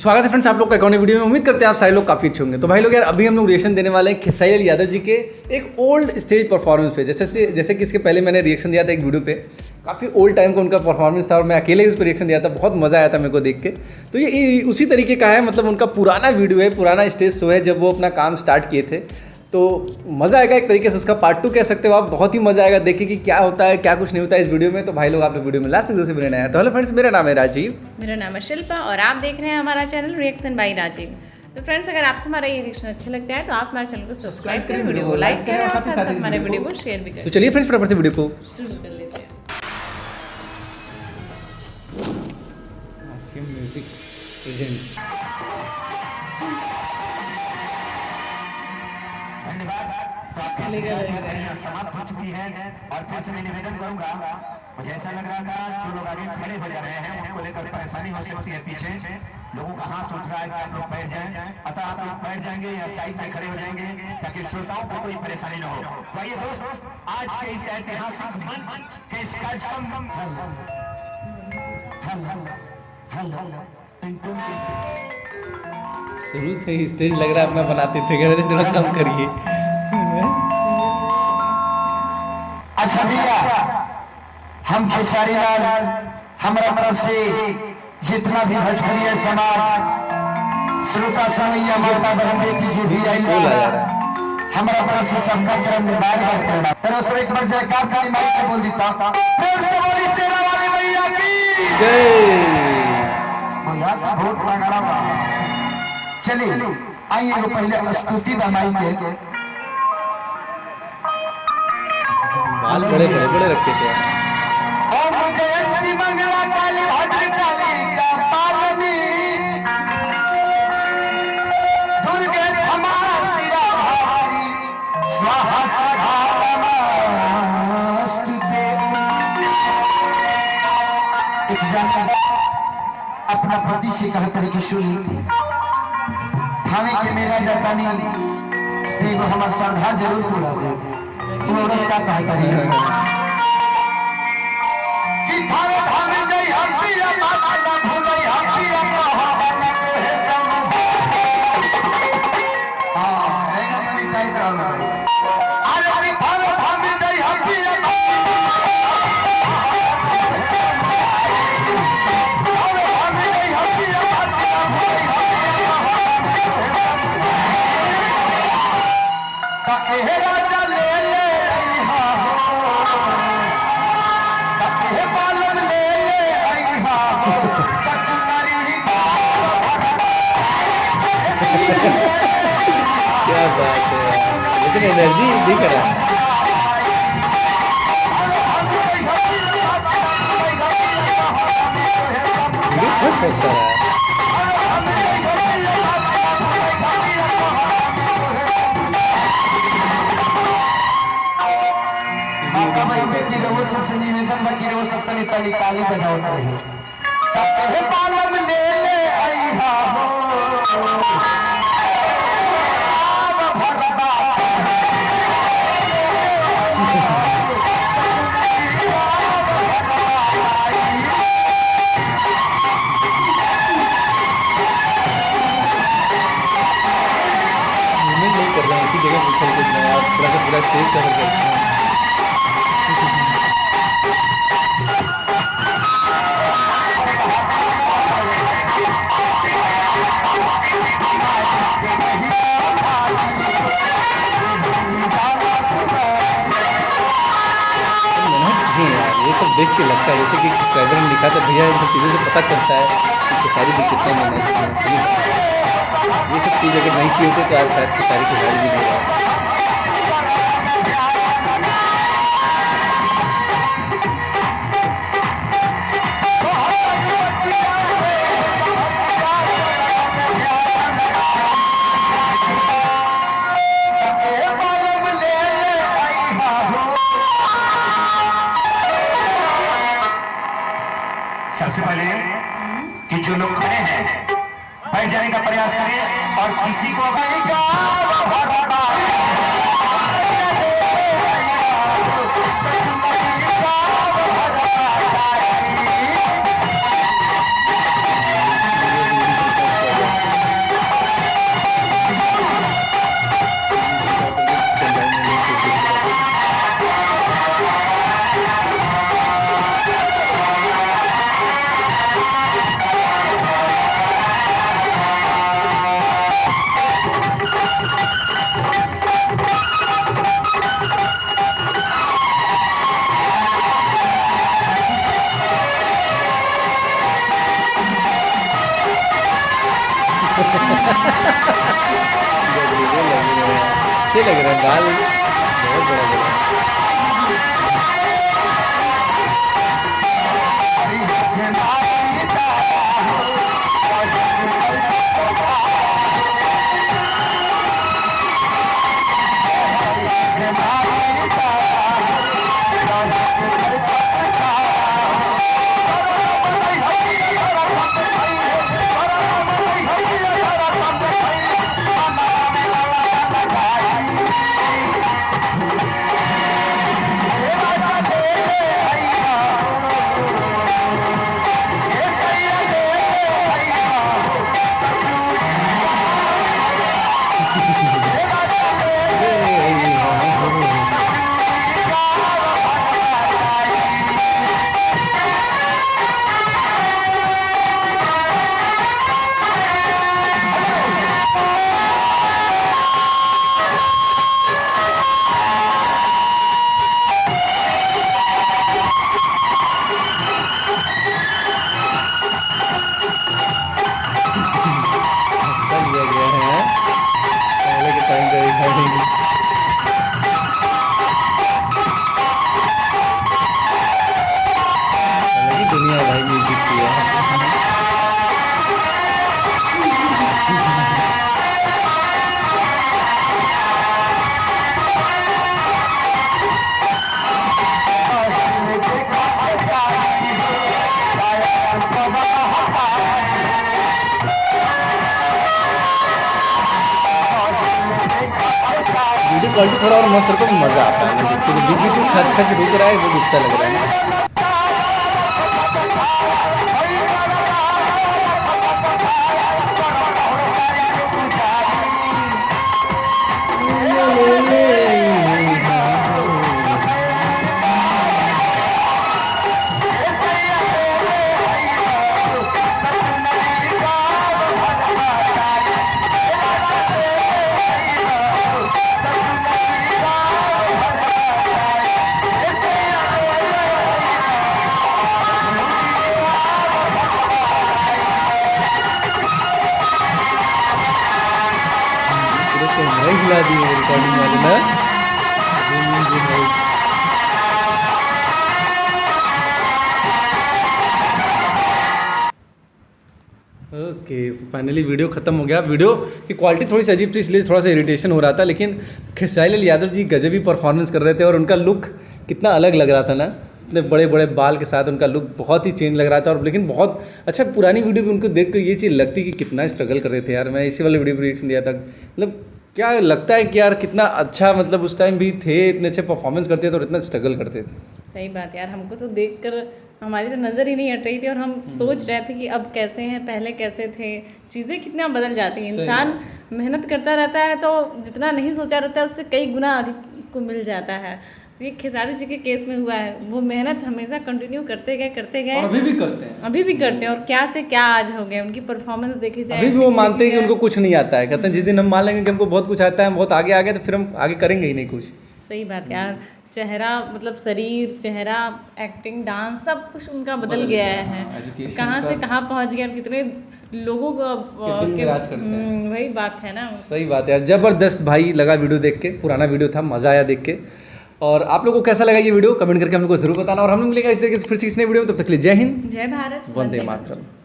स्वागत है फ्रेंड्स आप लोग का अकाउंट वीडियो में। उम्मीद करते हैं आप सारे लोग काफ़ी अच्छे होंगे। तो भाई लोग यार अभी हम लोग रिएक्शन देने वाले हैं खेसारी लाल यादव जी के एक ओल्ड स्टेज परफॉर्मेंस पे। जैसे कि इसके पहले मैंने रिएक्शन दिया था एक वीडियो पे, काफ़ी ओल्ड टाइम का उनका परफॉर्मेंस था और मैं अकेले ही उस पर रिएक्शन दिया था। बहुत मज़ा आया था मेरे को देख के। तो ये उसी तरीके का है, मतलब उनका पुराना वीडियो है, पुराना स्टेज शो है जब वो अपना काम स्टार्ट किए थे। तो मज़ा आएगा एक तरीके से, उसका पार्ट 2 कह सकते हो आप। बहुत ही मज़ा आएगा देखिए कि क्या होता है क्या कुछ नहीं होता है इस वीडियो में। तो भाई लोग आप वीडियो में लास्ट तक से बने हैं। तो हेलो फ्रेंड्स, मेरा नाम है राजीव। मेरा नाम है शिल्पा और आप देख रहे हैं हमारा चैनल रिएक्शन बाय राजीव। तो फ्रेंड्स, अगर आपको हमारा ये रिएक्शन अच्छा लगता है तो आप हमारे चैनल को सब्सक्राइब करें, वीडियो को लाइक करें और साथ साथ हमारे वीडियो को शेयर भी करें। तो चलिए फ्रेंड्स फटाफट से वीडियो को शुरू कर लेते हैं। Music presents. समाप्त हो चुकी है और फिर से मैं निवेदन करूंगा, मुझे ऐसा लग रहा था जो लोग आगे खड़े हो जा रहे हैं उनको लेकर परेशानी हो सकती है। पीछे लोगों का हाथ उठ रहा है कि आप लोग बैठ जाएं, अतः आप लोग बैठ जाएंगे या साइड में खड़े हो जाएंगे ताकि श्रोताओं को कोई परेशानी न हो। तो आइए दोस्त, आज के इस ऐतिहासिक मंच के इस कार्यक्रम शुरू से ही स्टेज लग रहा है अपना बनाते थे, कह रहे थे थोड़ा कम करिए। अच्छा भैया, हम खेसारी लाल हमारा तरफ से जितना भी भोजपुरी समाज श्रोता समैया माता बहन बेटी जी भी आई हमारा तरफ से सबका चरण में बार बार करना। चलो एक बार जयकार ताली मार के बोल देता प्रेम से बोली शेरा वाली मैया की जय। बहुत तगड़ा बा। चलिए आइए पहले स्तुति बनाई के बाल बड़े बड़े बड़े रखे थे। ओम जयंती मंगला काली भद्रकाली का पालनी दुर्गे क्षमा शिवा भारी स्वाहा सदा नमस्तुते। एक जन अपना पति से कहा करे कि सुनी थाने के मेला जाता नहीं एगो हमार श्रद्धा जरूर पूरा दे। औरत का कहा करी कि थाने थाने जई हम पिया माता ना भूलई हम पिया कहावना को है समझ। एगा तनी टाइट रहल भाई। अरे कि थाने थाने जई हम पिया क्या बात है, लेकिन एनर्जी दिख रहा है। फर्स्ट हिस्सा है। माता भाई बेटी लोगों सबसे निवेदन बाकी रहो सब तनी ताली ताली बजाओ रही तब पालम ले ले आईहा हो नहीं कर रहे हैं, इसी जगह पूरा स्टेज कवर करते हैं। ये सब देख के लगता है जैसे कि सब्सक्राइबर ने लिखा था भैया इन सब चीज़ों से पता चलता है कि सारी भी कितने मेहनत की है। ये सब चीज़ अगर नहीं की होती तो आज शायद सारी भी नहीं रहा। सबसे पहले कि जो लोग खड़े हैं बैठ जाने का प्रयास करें और किसी को अच्छे लग रहे हैं, बाल बहुत बड़ा बड़ा है। लिया गया है पहले के टाइम पे दिखाई। अलग ही दुनिया है भाई म्यूजिक की है। वीडियो क्वालिटी थोड़ा और मस्त रहता तो मज़ा आता है, क्योंकि बीच बीच में खच खच रुक रहा है, वो गुस्सा लग रहा है ना। नहीं हिला दी है रिकॉर्डिंग वाले ना। ओके सो फाइनली वीडियो ख़त्म हो गया। वीडियो की क्वालिटी थोड़ी सी अजीब थी, इसलिए थोड़ा सा इरिटेशन हो रहा था, लेकिन खेसारी लाल यादव जी गजब ही परफॉर्मेंस कर रहे थे और उनका लुक कितना अलग लग रहा था ना, इतने बड़े बड़े बाल के साथ उनका लुक बहुत ही चेंज लग रहा था। और लेकिन बहुत अच्छा, पुरानी वीडियो भी उनको देख कर ये चीज़ लगती कि कितना स्ट्रगल करते थे यार। मैं इसी वाले वीडियो पर रिएक्शन दिया था, मतलब क्या लगता है कि यार कितना अच्छा, मतलब उस टाइम भी थे, इतने अच्छे परफॉर्मेंस करते थे और इतना स्ट्रगल करते थे। सही बात यार, हमको तो देखकर हमारी तो नज़र ही नहीं हट रही थी और हम सोच रहे थे कि अब कैसे हैं, पहले कैसे थे। चीज़ें कितना बदल जाती हैं, इंसान मेहनत करता रहता है तो जितना नहीं सोचा रहता है उससे कई गुना अधिक उसको मिल जाता है। ये खेसारी जी के केस में हुआ है, वो मेहनत हमेशा कंटिन्यू करते गए और अभी भी करते हैं, अभी भी करते हैं। और क्या से क्या आज हो गए, उनकी परफॉर्मेंस देखी जाए, अभी भी वो मानते हैं कि उनको कुछ नहीं आता है। कहते हैं जिस दिन हम मान लेंगे कि हमको बहुत कुछ आता है, हम बहुत आगे आ गए, तो फिर हम आगे करेंगे ही नहीं कुछ। सही बात यार, चेहरा मतलब शरीर, चेहरा, एक्टिंग, डांस सब कुछ उनका बदल गया है। कहाँ से कहाँ पहुँच गया, कितने लोगों को राज करते हैं। वही बात है ना। सही बात है यार, जबरदस्त भाई लगा वीडियो देख के। पुराना वीडियो था, मज़ा आया देख के। और आप लोगों को कैसा लगा ये वीडियो कमेंट करके हम लोग को जरूर बताना। और हम लोग मिलेगा इस तरीके से फिर से किसी नए वीडियो में, तब तक के लिए जय हिंद, जय भारत, वंदे मातरम।